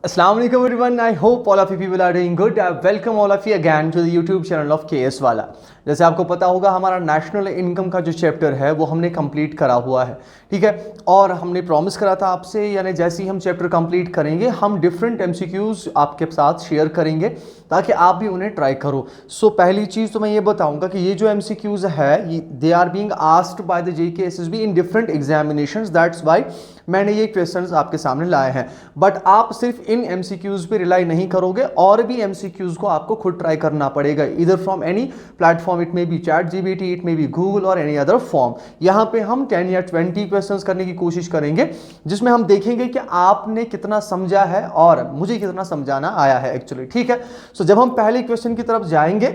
Assalamu alaikum everyone. I hope all of you people are doing good. I welcome all of you again to the YouTube channel of KS वाला। जैसे आपको पता होगा हमारा national income का जो chapter है वो हमने कंप्लीट करा हुआ है, ठीक है। और हमने प्रॉमिस करा था आपसे, यानी जैसे ही हम चैप्टर कंप्लीट करेंगे हम डिफरेंट MCQs आपके साथ शेयर करेंगे ताकि आप भी उन्हें ट्राई करो। सो पहली चीज़ तो मैं ये बताऊंगा कि ये जो MCQs है they are being asked by the JK SSB in different examinations, that's why मैंने ये क्वेश्चंस आपके सामने लाए हैं। बट आप सिर्फ इन MCQs पे रिलाई नहीं करोगे, और भी MCQs को आपको खुद ट्राई करना पड़ेगा, इधर from any platform, it may be ChatGPT, it may be Google और एनी अदर फॉर्म। यहाँ पे हम 10 या 20 क्वेश्चंस करने की कोशिश करेंगे जिसमें हम देखेंगे कि आपने कितना समझा है और मुझे कितना समझाना आया है एक्चुअली, ठीक है। सो जब हम पहले क्वेश्चन की तरफ जाएंगे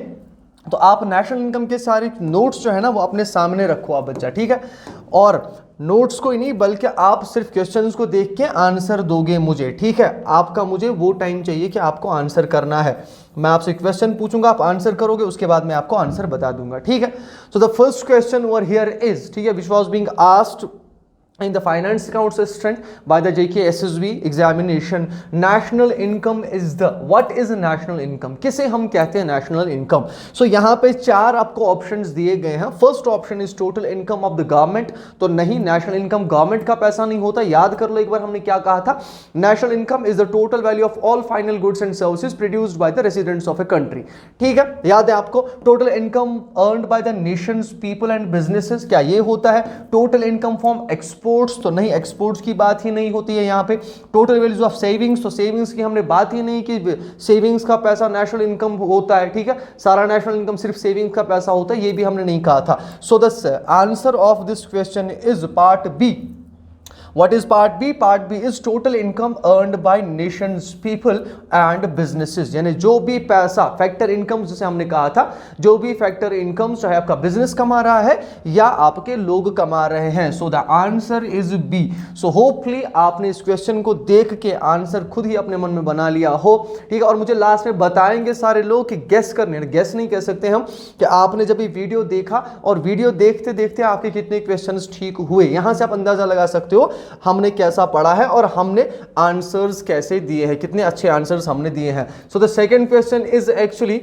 तो आप नेशनल इनकम के सारे नोट्स जो है ना वो अपने सामने रखो आप बच्चा, ठीक है। और नोट्स को ही नहीं बल्कि आप सिर्फ क्वेश्चंस को देख के आंसर दोगे मुझे, ठीक है। आपका मुझे वो टाइम चाहिए कि आपको आंसर करना है। मैं आपसे क्वेश्चन पूछूंगा, आप आंसर करोगे, उसके बाद मैं आपको आंसर बता दूंगा, ठीक है। So the first question over here is, ठीक है, which was being asked in the finance account assistant by the JK SSB examination, national income is the, what is national income, किसे हम कहते हैं national income। so यहाँ पे चार आपको ऑप्शंस दिए गए हैं। First option is total income of the government. तो नहीं, नेशनल इनकम गवर्नमेंट का पैसा नहीं होता, याद कर लो एक बार हमने क्या कहा था। National income is the total value of all final goods and services produced by the residents of a country, ठीक है। याद है आपको, total income earned by the Nations people and businesses, क्या ये होता है टोटल इनकम फ्रॉम एक्सपोर्ट्स? तो नहीं, एक्सपोर्ट्स की बात ही नहीं होती है यहाँ पे। टोटल वैल्यूज ऑफ सेविंग्स, तो सेविंग्स की हमने बात ही नहीं कि सेविंग्स का पैसा नेशनल इनकम होता है, ठीक है। सारा नेशनल इनकम सिर्फ सेविंग्स का पैसा होता है, ये भी हमने नहीं कहा था। So the answer of this question is part B. What is part B? Part B is total income earned by nations, people and businesses। यानी जो भी पैसा, फैक्टर इनकम जिसे हमने कहा था, जो भी फैक्टर इनकम चाहे आपका बिजनेस कमा रहा है या आपके लोग कमा रहे हैं। So the answer is B. So hopefully आपने इस क्वेश्चन को देख के आंसर खुद ही अपने मन में बना लिया हो, ठीक है। और मुझे लास्ट में बताएंगे सारे लोग कि गेस करने, गेस नहीं कह सकते हम, कि आपने जब ये वीडियो देखा और वीडियो देखते देखते आपके कितने क्वेश्चन ठीक हुए। यहां से आप अंदाजा लगा सकते हो हमने कैसा पढ़ा है और हमने आंसर्स कैसे दिए हैं, कितने अच्छे आंसर्स हमने दिए हैं। So the second question is actually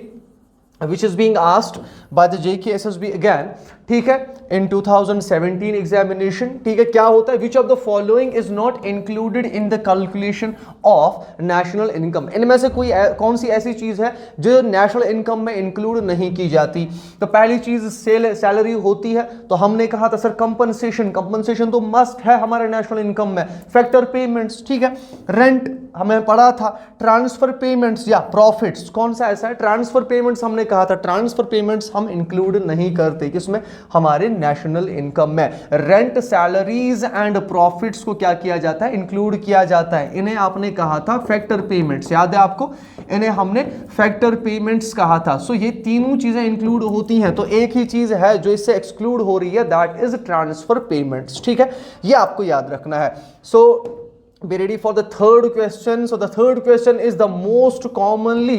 which is being asked by the JK SSB again, ठीक है, in 2017 examination, ठीक है। क्या होता है, which of the following is not included in the calculation of national income? इनमें से कोई कौन सी ऐसी चीज है जो नेशनल इनकम में इंक्लूड नहीं की जाती? तो पहली चीज सैलरी होती है, तो हमने कहा था सर कंपनसेशन, कंपनसेशन तो मस्ट है हमारे नेशनल इनकम में। फैक्टर पेमेंट्स, ठीक है। रेंट हमें पढ़ा था। ट्रांसफर पेमेंट्स या प्रॉफिट्स, कौन सा ऐसा है? ट्रांसफर पेमेंट्स हमने कहा था, ट्रांसफर पेमेंट्स हम इंक्लूड नहीं करते, किसमें? हमारे नेशनल इनकम में। रेंट, सैलरीज एंड प्रॉफिट्स को क्या किया जाता है? इंक्लूड किया जाता है। इन्हें आपने कहा था फैक्टर पेमेंट्स, याद है आपको, इन्हें हमने फैक्टर पेमेंट्स कहा था। सो ये तीनों चीजें इंक्लूड होती हैं, तो एक ही चीज है जो इससे एक्सक्लूड हो रही है, दैट इज ट्रांसफर पेमेंट्स, ठीक है। ये आपको याद रखना है। सो be ready for the third question. So the third question is the most commonly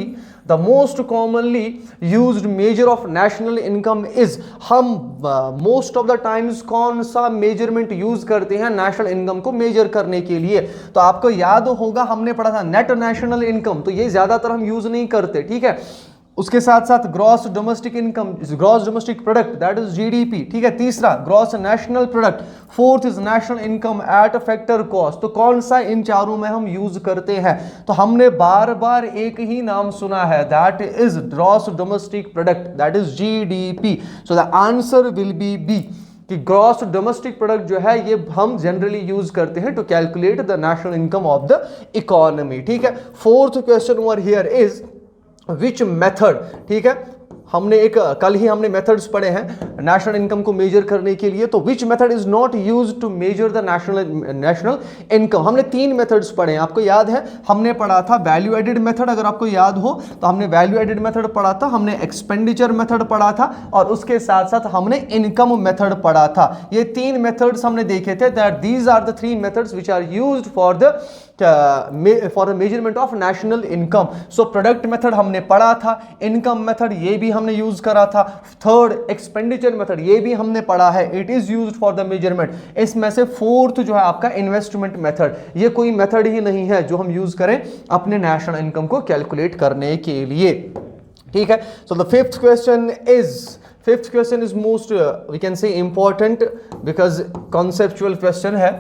used measure of national income is, हम most of the times कौन सा measurement use करते हैं national income को measure करने के लिए? तो आपको याद होगा हमने पढ़ा था net national income, तो ये ज्यादातर हम use नहीं करते, ठीक है। उसके साथ साथ gross domestic income, gross domestic product, that is GDP, ठीक है। तीसरा gross national product, fourth is national income eight factor cost. तो कौन सा इन चारों में हम यूज करते हैं? तो हमने बार बार एक ही नाम सुना है, that is gross domestic product, that is GDP। So the answer will be B, कि ग्रॉस डोमेस्टिक प्रोडक्ट जो है ये हम जनरली यूज करते हैं to calculate the national income of the economy, ठीक है। Fourth question over here is which method, ठीक है। हमने कल ही हमने मेथड्स पढ़े हैं नेशनल इनकम को मेजर करने के लिए, तो which method is not used to measure the national income? हमने 3 मेथड्स पढ़े हैं, आपको याद है। हमने पढ़ा था वैल्यू एडेड मेथड, अगर आपको याद हो तो हमने वैल्यू एडेड मेथड पढ़ा था, हमने एक्सपेंडिचर मेथड पढ़ा था, और उसके साथ साथ हमने इनकम मेथड पढ़ा था। ये 3 मेथड्स हमने देखे थे, that these are the 3 methods which are used for the for the measurement of national income. So product method हमने पढ़ा था, इनकम मेथड ये भी हमने यूज करा था, थर्ड एक्सपेंडिचर मेथड ये भी हमने पढ़ा है, it is used for the measurement. इसमें से फोर्थ जो है आपका इन्वेस्टमेंट मेथड, ये कोई मेथड ही नहीं है जो हम यूज करें अपने नेशनल इनकम को कैलकुलेट करने के लिए, ठीक है। So the fifth question is most we can say important because conceptual question है।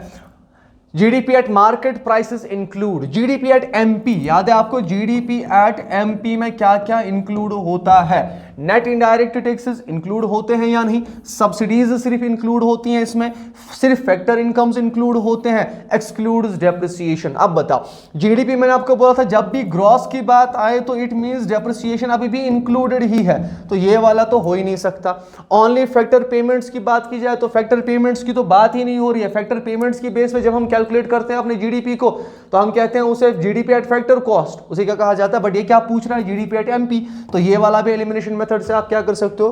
GDP at market prices include, GDP at MP, याद है आपको जीडीपी एट एमपी में क्या क्या इंक्लूड होता है? नेट इनडायरेक्ट टैक्सेस इंक्लूड होते हैं या नहीं? सब्सिडीज सिर्फ इंक्लूड होती हैं इसमें, सिर्फ फैक्टर इनकम्स इंक्लूड होते हैं, एक्सक्लूड्स डेप्रिसिएशन। अब बताओ, जीडीपी मैंने आपको बोला था जब भी ग्रॉस की बात आए तो इट मींस डेप्रिसिएशन अभी भी इंक्लूडेड ही है, तो ये वाला तो हो ही नहीं सकता। ओनली फैक्टर पेमेंट्स की बात की जाए तो फैक्टर पेमेंट्स की तो बात ही नहीं हो रही है। फैक्टर पेमेंट्स की बेस पे जब हम कैलकुलेट करते हैं अपने जीडीपी को तो हम कहते हैं उसे जीडीपी एट फैक्टर कॉस्ट, उसे क्या कहा जाता है। बट ये क्या पूछ रहा है, जीडीपी एट एमपी, तो ये वाला भी एलिमिनेशन मेथड से आप क्या कर सकते हो,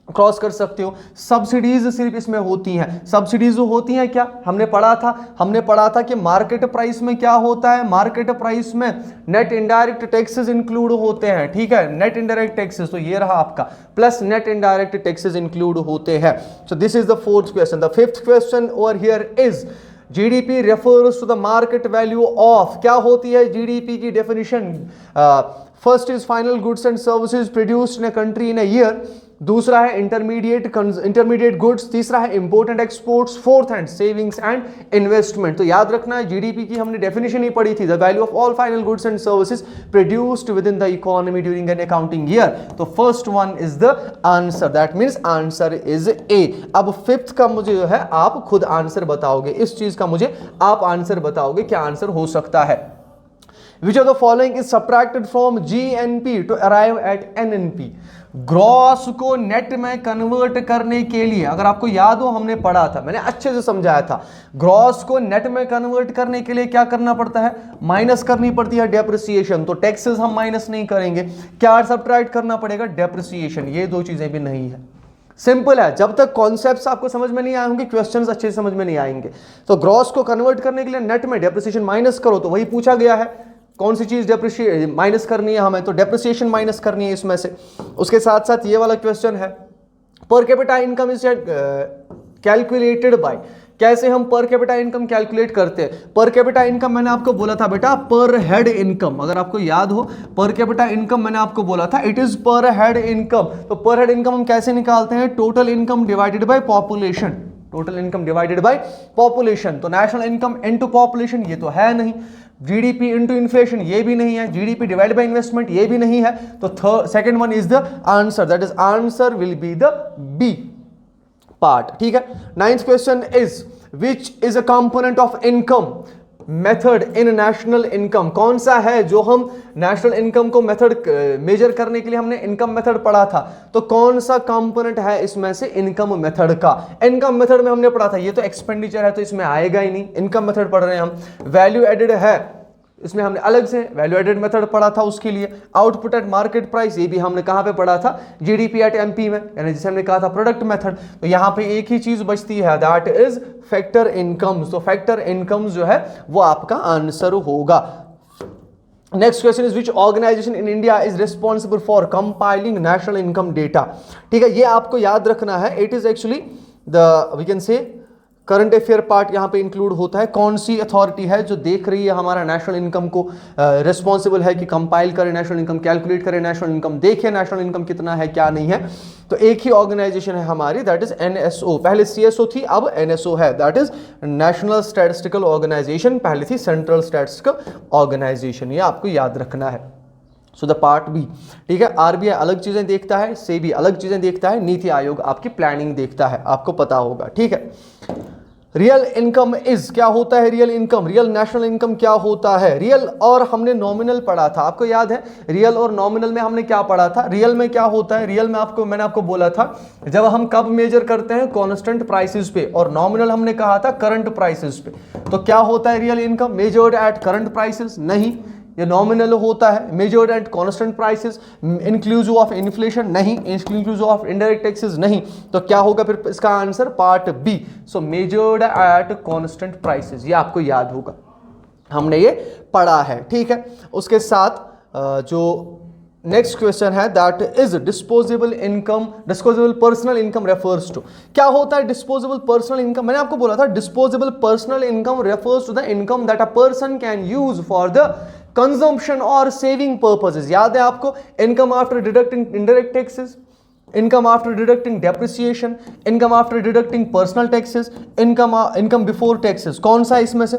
क्रॉस कर सकते हो। सब्सिडीज सिर्फ इसमें होती हैं, सब्सिडीज होती हैं क्या, हमने पढ़ा था कि मार्केट प्राइस में क्या होता है, मार्केट प्राइस में नेट इनडायरेक्ट टैक्सेस इंक्लूड होते हैं, ठीक है, नेट इनडायरेक्ट टैक्सेस, तो ये रहा आपका, plus net indirect taxes include होते हैं। So this is the fourth question. The fifth question over here is GDP refers to the market value of, क्या होती है जीडीपी की definition? First is final goods and services produced in a country in a year, दूसरा है intermediate goods, तीसरा है import and exports, fourth hand savings and investment. तो याद रखना है जीडीपी की हमने डेफिनेशन ही पढ़ी थी, the value of all final goods and services produced within the economy during an accounting year. तो first one is the answer, that means answer is A. अब फिफ्थ का मुझे जो है आप खुद आंसर बताओगे, इस चीज का मुझे आप आंसर बताओगे क्या आंसर हो सकता है। Which of the following is subtracted from GNP to arrive at NNP? Gross को नेट में कन्वर्ट करने के लिए, अगर आपको याद हो हमने पढ़ा था, मैंने अच्छे से समझाया था, ग्रॉस को नेट में कन्वर्ट करने के लिए क्या करना पड़ता है, माइनस करनी पड़ती है डेप्रिसिएशन। तो टैक्सेस हम माइनस नहीं करेंगे, क्या सब्ट्रैक्ट करना पड़ेगा, डेप्रिसिएशन। ये दो चीजें भी नहीं है, सिंपल है। जब तक कॉन्सेप्ट्स आपको समझ में नहीं आए होंगे, क्वेश्चंस अच्छे से समझ में नहीं आएंगे। तो ग्रॉस को कन्वर्ट करने के लिए नेट में डेप्रिसिएशन माइनस करो, तो वही पूछा गया है कौन सी चीज माइनस करनी है हमें, तो डेप्रिसिएशन माइनस करनी है इसमें से। उसके साथ साथ ये वाला क्वेश्चन है, per capita income is calculated by, कैसे हम पर कैपिटा इनकम कैलकुलेट करते हैं। पर कैपिटा इनकम मैंने आपको बोला था बेटा पर हेड इनकम, अगर आपको याद हो पर कैपिटा इनकम मैंने आपको बोला था इट इज पर हेड इनकम। तो पर हेड इनकम हम कैसे निकालते हैं, total income divided by population, total income divided by population. तो नेशनल इनकम इनटू पॉपुलेशन ये तो है नहीं, जीडीपी इनटू इन्फ्लेशन ये भी नहीं है, जीडीपी डिवाइडेड बाय इन्वेस्टमेंट ये भी नहीं है। तो second one is the answer, that is answer will be the B part, ठीक है। Ninth question is which is a component of income method in national income, कौन सा है जो हम नेशनल इनकम को मेथड मेजर करने के लिए हमने इनकम मेथड पढ़ा था, तो कौन सा कंपोनेंट है इसमें से इनकम मेथड का। इनकम मेथड में हमने पढ़ा था ये तो एक्सपेंडिचर है तो इसमें आएगा ही नहीं, इनकम मेथड पढ़ रहे हैं हम। वैल्यू एडेड है, इसमें हमने अलग से वैल्यू एडेड मेथड पढ़ा था उसके लिए। आउटपुट एट मार्केट प्राइस ये भी हमने कहां पे पढ़ा था, जीडीपी एट एमपी में, यानी जिसे हमने कहा था प्रोडक्ट मेथड। तो यहां पे एक ही चीज बचती है, दैट इज फैक्टर इनकम्स। तो फैक्टर इनकम्स जो है वो आपका आंसर होगा। Next question is which organization in India is responsible for compiling national income data, ठीक है, ये आपको याद रखना है। It is actually the we can say current affair part यहाँ पे इंक्लूड होता है। कौन सी अथॉरिटी है जो देख रही है हमारा नेशनल इनकम को, रिस्पॉन्सिबल है कि कंपाइल करे नेशनल इनकम, कैलकुलेट करे नेशनल इनकम, देखे नेशनल इनकम कितना है क्या नहीं है। तो एक ही ऑर्गेनाइजेशन है हमारी, दैट इज एनएसओ। पहले सीएसओ थी अब एनएसओ है, that is national statistical organization, पहले थी सेंट्रल स्टैटिस्टिकल ऑर्गेनाइजेशन, ये आपको याद रखना है। सो द पार्ट बी, ठीक है, आरबीआई अलग चीजें देखता है, सेबी अलग चीजें देखता है, नीति आयोग आपकी प्लानिंग देखता है, आपको पता होगा, ठीक है। रियल इनकम इज, क्या होता है real income, real national income क्या होता है। रियल और हमने नॉमिनल पढ़ा था, आपको याद है रियल और नॉमिनल में हमने क्या पढ़ा था। रियल में क्या होता है, रियल में मैंने आपको बोला था जब हम कब मेजर करते हैं, कांस्टेंट प्राइसेस पे, और नॉमिनल हमने कहा था करंट प्राइसेस पे। तो क्या होता है real income, measured at current prices, नहीं, ये नॉमिनल होता है। Measured at constant prices, inclusive of inflation, नहीं, इंक्लूसिव ऑफ इनडायरेक्ट टैक्सेस, नहीं। तो क्या होगा फिर इसका answer, part B. So measured at constant prices, ये आपको याद होगा। हमने ये पढ़ा है, ठीक है। उसके साथ जो नेक्स्ट क्वेश्चन है that is disposable income, disposable personal income refers to. क्या होता है डिस्पोजेबल पर्सनल इनकम? मैंने आपको बोला था disposable personal income refers to the income that a person can use for the consumption और सेविंग पर्पसेस। याद है आपको, income after deducting indirect taxes, income after deducting depreciation, income after deducting personal taxes, income before taxes. कौन सा इसमें से?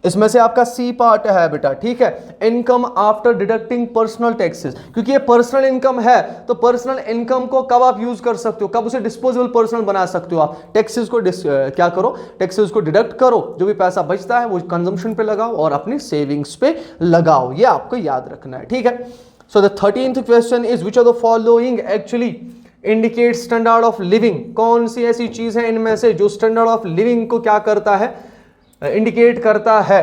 इसमें से आपका सी पार्ट है बेटा, ठीक है, income after deducting personal taxes. क्योंकि ये पर्सनल इनकम है तो पर्सनल इनकम को कब आप यूज कर सकते हो, कब उसे डिस्पोजेबल पर्सनल बना सकते हो आप? टैक्सेस को क्या करो, टैक्सेस को डिडक्ट करो, जो भी पैसा बचता है वो कंजम्पशन पे लगाओ और अपनी सेविंग्स पे लगाओ। ये आपको याद रखना है, ठीक है। So the 13th question is which are the following actually indicate standard of living. कौन सी ऐसी चीज है इनमें से जो स्टैंडर्ड ऑफ लिविंग को क्या करता है, इंडिकेट करता है?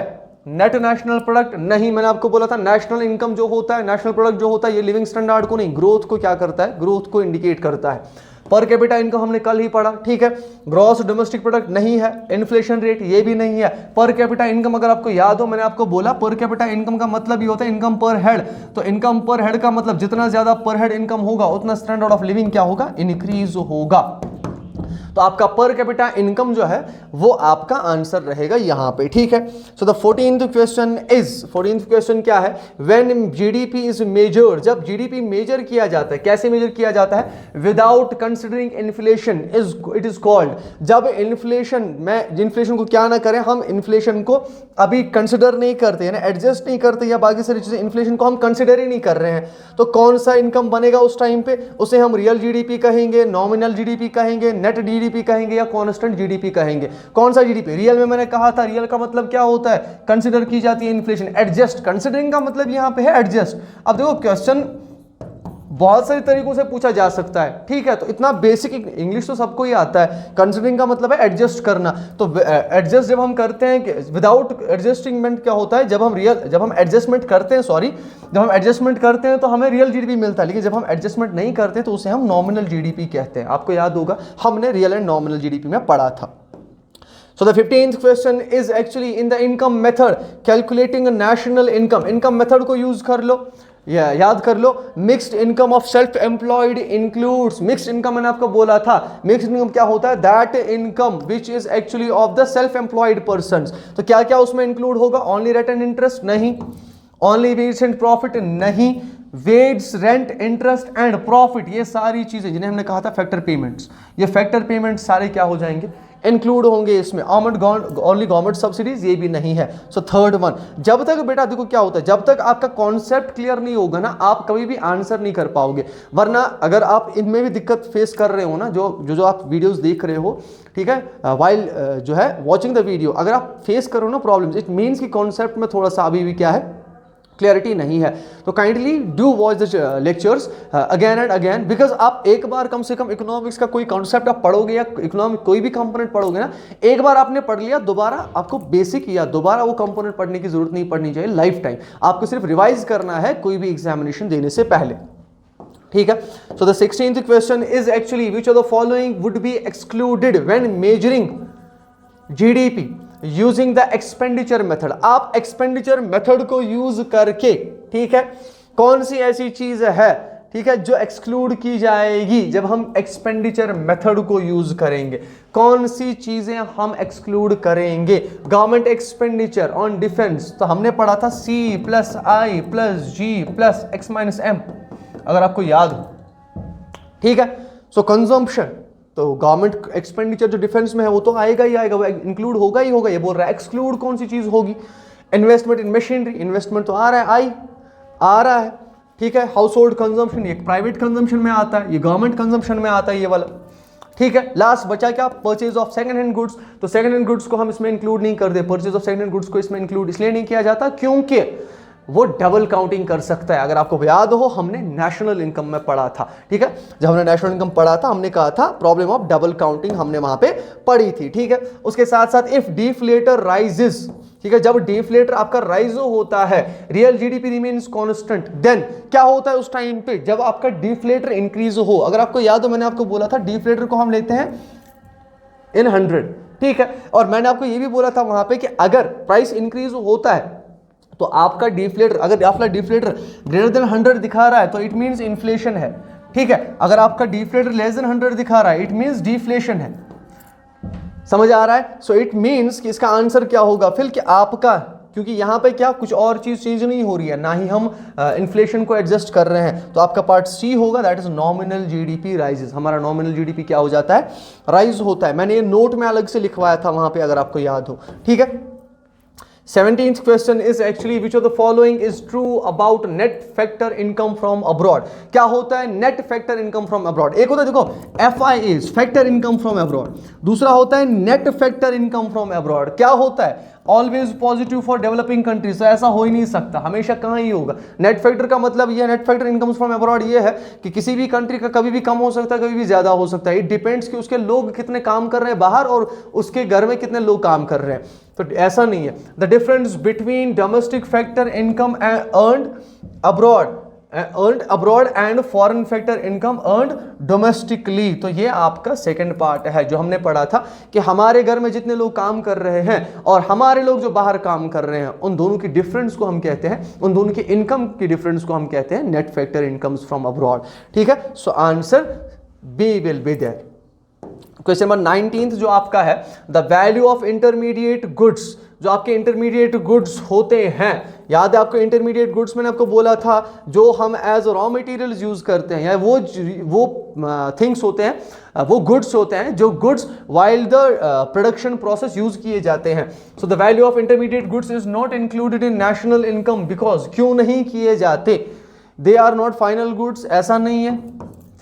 नेट नेशनल प्रोडक्ट नहीं, मैंने आपको बोला था नेशनल इनकम जो होता है, नेशनल प्रोडक्ट जो होता है, ये लिविंग स्टैंडर्ड को नहीं, ग्रोथ को क्या करता है, ग्रोथ को इंडिकेट करता है। पर कैपिटा इनकम हमने कल ही पढ़ा, ठीक है। ग्रॉस डोमेस्टिक प्रोडक्ट नहीं है, इन्फ्लेशन रेट ये भी नहीं है। पर कैपिटा इनकम अगर आपको याद हो, मैंने आपको बोला पर कैपिटा इनकम का मतलब ये होता है इनकम पर हेड। तो इनकम पर हेड का मतलब जितना ज्यादा पर हेड इनकम होगा उतना स्टैंडर्ड ऑफ लिविंग क्या होगा, इंक्रीज होगा। तो आपका पर कैपिटा इनकम जो है वो आपका आंसर रहेगा यहां पे, ठीक है। So the 14th question is, 14th question क्या है, व्हेन जीडीपी इज मेजर्ड, जब जीडीपी मेजर किया जाता है, कैसे मेजर किया जाता है, without considering inflation is it is called. जब इन्फ्लेशन में, इन्फ्लेशन को क्या ना करें हम, इन्फ्लेशन को अभी कंसिडर नहीं करते, यानी एडजस्ट नहीं करते या बाकी सारी चीजें, इन्फ्लेशन को हम कंसिडर ही नहीं कर रहे हैं, तो कौन सा इनकम बनेगा उस टाइम पे? उसे हम रियल जीडीपी कहेंगे, नॉमिनल जीडीपी कहेंगे, नेट जीडीपी कहेंगे या कांस्टेंट जीडीपी कहेंगे? कौन सा जीडीपी? रियल में मैंने कहा था, रियल का मतलब क्या होता है, कंसीडर की जाती है इन्फ्लेशन। एडजस्ट, कंसीडरिंग का मतलब यहां पे है एडजस्ट। अब देखो क्वेश्चन बहुत सारे तरीकों से पूछा जा सकता है, ठीक है। तो इतना बेसिक इंग्लिश तो सबको ही आता है। कंसीडरिंग का मतलब है एडजस्ट करना। तो एडजस्ट जब हम करते हैं, विदाउट एडजस्टिंगमेंट क्या होता है, जब हम एडजस्टमेंट करते हैं, सॉरी, जब हम एडजस्टमेंट करते हैं तो हमें रियल जीडीपी मिलता है, लेकिन जब हम एडजस्टमेंट नहीं करते तो उसे हम नॉमिनल जीडीपी कहते हैं। आपको याद होगा हमने रियल एंड नॉमिनल जीडीपी में पढ़ा था। So the 15th question is actually in the income method calculating a national income. income method को यूज कर लो, याद कर लो। Mixed income of self employed includes, mixed income मैंने आपको बोला था, मिक्स्ड इनकम क्या होता है, that income which is actually of the self employed persons. तो क्या क्या उसमें इंक्लूड होगा? ओनली रेंट एंड इंटरेस्ट नहीं, ओनली वेज एंड प्रॉफिट नहीं, wage, rent, interest and profit, ये सारी चीजें जिन्हें हमने कहा था फैक्टर पेमेंट्स, ये फैक्टर पेमेंट्स सारे क्या हो जाएंगे, इंक्लूड होंगे इसमें। ओनली गवर्नमेंट सब्सिडीज ये भी नहीं है। सो थर्ड वन, जब तक बेटा देखो क्या होता है, जब तक आपका कॉन्सेप्ट क्लियर नहीं होगा ना, आप कभी भी आंसर नहीं कर पाओगे। वरना अगर आप इनमें भी दिक्कत फेस कर रहे हो ना, जो आप वीडियोस देख रहे हो, ठीक है, वाइल जो है वॉचिंग द वीडियो, अगर आप फेस करो ना प्रॉब्लम्स, इट मीन्स कि कॉन्सेप्ट में थोड़ा सा अभी भी क्या है, क्लैरिटी नहीं है। तो kindly do watch the lectures again and again, because आप एक बार कम से कम इकोनॉमिक्स का कोई कॉन्सेप्ट आप पढ़ोगे या इकोनॉमिक कोई भी कंपोनेंट पढ़ोगे ना, एक बार आपने पढ़ लिया, दोबारा आपको बेसिक या दोबारा वो कंपोनेंट पढ़ने की जरूरत नहीं पड़नी चाहिए लाइफ टाइम। आपको सिर्फ रिवाइज करना है कोई भी एग्जामिनेशन देने से पहले, ठीक है। So the 16th question is actually which of the following would be excluded when measuring GDP using the expenditure method. आप एक्सपेंडिचर मेथड को यूज करके, ठीक है, कौन सी ऐसी चीज है, ठीक है, जो एक्सक्लूड की जाएगी जब हम एक्सपेंडिचर मेथड को यूज करेंगे? कौन सी चीजें हम एक्सक्लूड करेंगे? गवर्नमेंट एक्सपेंडिचर ऑन डिफेंस, तो हमने पढ़ा था C+I+G+X-M, अगर आपको याद हो, ठीक है। सो कंजम्पशन, तो गवर्नमेंट एक्सपेंडिचर जो डिफेंस में है वो तो आएगा ही आएगा, वो इंक्लूड होगा ही होगा। ये बोल रहा है एक्सक्लूड कौन सी चीज होगी? इन्वेस्टमेंट इन मशीनरी, इन्वेस्टमेंट तो आ रहा है, आ रहा है, ठीक है। हाउस होल्ड कंजम्पशन, ये प्राइवेट कंजम्पशन में आता है, ये गवर्नमेंट कंजम्पशन में आता है, ये वाला, ठीक है। लास्ट बचा क्या? Purchase of second hand goods. तो सेकंड हैंड गुड्स को हम इसमें इंक्लूड नहीं करते, purchase of second hand goods को इसमें इंक्लूड इसलिए नहीं किया जाता क्योंकि वो डबल काउंटिंग कर सकता है। अगर आपको याद हो हमने नेशनल इनकम में पढ़ा था, ठीक है, जब हमने नेशनल इनकम पढ़ा था हमने कहा था प्रॉब्लम ऑफ डबल काउंटिंग हमने वहां पे पढ़ी थी, ठीक है। उसके साथ साथ इफ डिफ्लेटर राइजेस, ठीक है, जब डिफ्लेटर आपका राइज होता है, real GDP remains constant, then क्या होता है उस टाइम पे जब आपका डिफ्लेटर इंक्रीज हो? अगर आपको याद हो मैंने आपको बोला था डिफ्लेटर को हम लेते हैं इन 100, ठीक है। और मैंने आपको ये भी बोला था वहां पे कि अगर प्राइस इंक्रीज होता है तो आपका डिफ्लेटर, अगर आपका डिफ्लेटर ग्रेटर देन 100 दिखा रहा है तो इट मींस इन्फ्लेशन है, ठीक है। अगर आपका डिफ्लेटर लेस देन 100 दिखा रहा है इट मींस डिफ्लेशन है। समझ आ रहा है? सो इट मींस कि इसका आंसर क्या होगा फिर कि आपका, क्योंकि यहां पे क्या कुछ और चीज चेंज नहीं हो रही है, ना ही हम इन्फ्लेशन को एडजस्ट कर रहे हैं, तो आपका पार्ट सी होगा, that is nominal GDP rises. हमारा नॉमिनल जीडीपी क्या हो जाता है? राइज होता है। मैंने ये नोट में अलग से लिखवाया था वहां पे, अगर आपको याद हो, ठीक है। 17th question is actually which of the following is true about net factor income from abroad? क्या होता है net factor income from abroad? एक होता है देखो FIAs, factor income from abroad, दूसरा होता है net factor income from abroad। क्या होता है? Always positive for developing countries. तो ऐसा हो ही नहीं सकता, हमेशा कहाँ ही होगा। नेट फैक्टर का मतलब ये, net factor incomes from abroad ये है कि किसी भी कंट्री का कभी भी कम हो सकता है, कभी भी ज्यादा हो सकता है। इट डिपेंड्स कि उसके लोग कितने काम कर रहे हैं बाहर और उसके घर में कितने लोग काम कर रहे हैं। तो ऐसा नहीं है। The difference between domestic factor income earned abroad and foreign factor income earned domestically, तो ये आपका सेकंड पार्ट है जो हमने पढ़ा था कि हमारे घर में जितने लोग काम कर रहे हैं और हमारे लोग जो बाहर काम कर रहे हैं, उन दोनों की डिफरेंस को हम कहते हैं, उन दोनों की इनकम की डिफरेंस को हम कहते हैं net factor incomes from abroad, ठीक है। So answer B will be there. Question number 19 जो आपका है, the value of intermediate goods, जो आपके इंटरमीडिएट गुड्स होते हैं, याद है आपको इंटरमीडिएट गुड्स मैंने आपको बोला था जो हम एज रॉ मटेरियल्स यूज करते हैं, या वो थिंग्स होते हैं, वो गुड्स होते हैं जो goods while the production process use किए जाते हैं। So the value of intermediate goods is not included in national income because, क्यों नहीं किए जाते? They are not final goods, ऐसा नहीं है,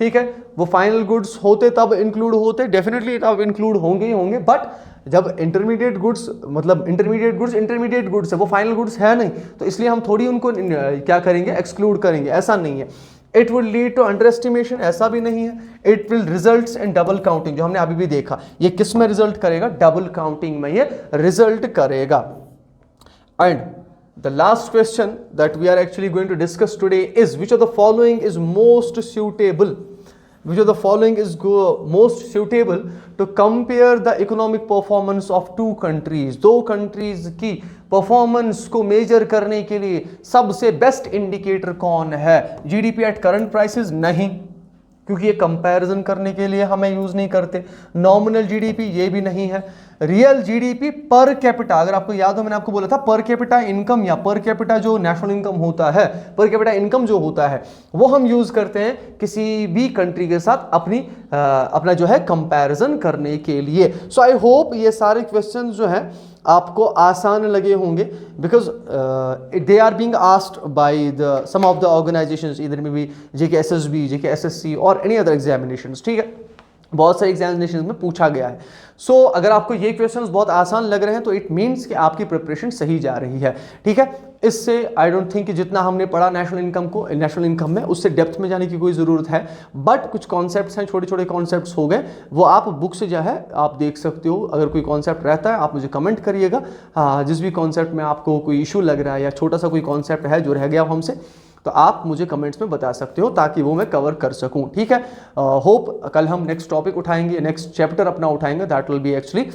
ठीक है। वो फाइनल गुड्स होते तब इंक्लूड होते, डेफिनेटली तब इंक्लूड होंगे ही होंगे, बट जब इंटरमीडिएट गुड्स, मतलब इंटरमीडिएट गुड्स है, वो फाइनल गुड्स है नहीं, तो इसलिए हम थोड़ी उनको क्या करेंगे, एक्सक्लूड करेंगे, ऐसा नहीं है। It will lead to under estimation, ऐसा भी नहीं है। It will result in double counting, जो हमने अभी भी देखा, ये किस में रिजल्ट करेगा? डबल काउंटिंग में ये रिजल्ट करेगा। And the last question that we are actually going to discuss today is which of the following is most suitable, which of the following is most suitable to compare the economic performance of two countries? दो countries की performance को major करने के लिए सबसे best indicator कौन है? GDP eight current prices नहीं, क्योंकि ये कंपैरिजन करने के लिए हमें यूज नहीं करते। नॉमिनल जीडीपी ये भी नहीं है। रियल जीडीपी पर कैपिटा, अगर आपको याद हो मैंने आपको बोला था पर कैपिटा इनकम या पर कैपिटा जो नेशनल इनकम होता है, पर कैपिटा इनकम जो होता है वो हम यूज करते हैं किसी भी कंट्री के साथ अपना जो है कंपैरिजन करने के लिए। सो आई होप ये सारे क्वेश्चन जो है आपको आसान लगे होंगे, because they are being asked by the some of the organisations, इधर में भी जेकेएसएसबी, जेकेएसएससी और एनी अदर एग्जामिनेशंस, ठीक है, बहुत सारे एग्जामिनेशंस में पूछा गया है। सो अगर आपको ये क्वेश्चंस बहुत आसान लग रहे हैं तो इट मीन्स कि आपकी प्रिपरेशन सही जा रही है, ठीक है। इससे आई डोंट थिंक कि जितना हमने पढ़ा नेशनल इनकम में उससे डेप्थ में जाने की कोई ज़रूरत है, बट कुछ कॉन्सेप्ट्स हैं, छोटे छोटे कॉन्सेप्ट्स हो गए, वो आप बुक से जो है आप देख सकते हो। अगर कोई कॉन्सेप्ट रहता है आप मुझे कमेंट करिएगा, जिस भी कॉन्सेप्ट में आपको कोई इशू लग रहा है या छोटा सा कोई कॉन्सेप्ट है जो रह गया हमसे, तो आप मुझे कमेंट्स में बता सकते हो ताकि वो मैं कवर कर सकूं, ठीक है। होप कल हम नेक्स्ट टॉपिक उठाएंगे, नेक्स्ट चैप्टर अपना उठाएंगे, दैट विल बी एक्चुअली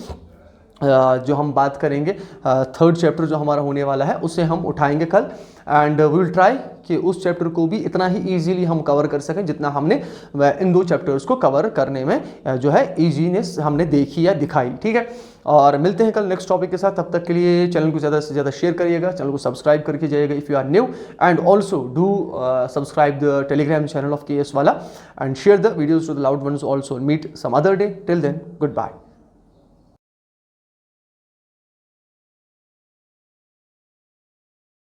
जो हम बात करेंगे थर्ड चैप्टर जो हमारा होने वाला है उसे हम उठाएंगे कल, एंड वी विल ट्राई कि उस चैप्टर को भी इतना ही इजीली हम कवर कर सकें जितना हमने इन दो चैप्टर्स को कवर करने में जो है ईजीनेस हमने देखी या दिखाई, ठीक है। और मिलते हैं कल नेक्स्ट टॉपिक के साथ, तब तक के लिए चैनल को ज़्यादा से ज़्यादा शेयर करिएगा, चैनल को सब्सक्राइब करके जाइएगा if you are new, and also do subscribe the Telegram channel of KS वाला, and share the videos to the loved ones also. Meet some other day, till then good bye.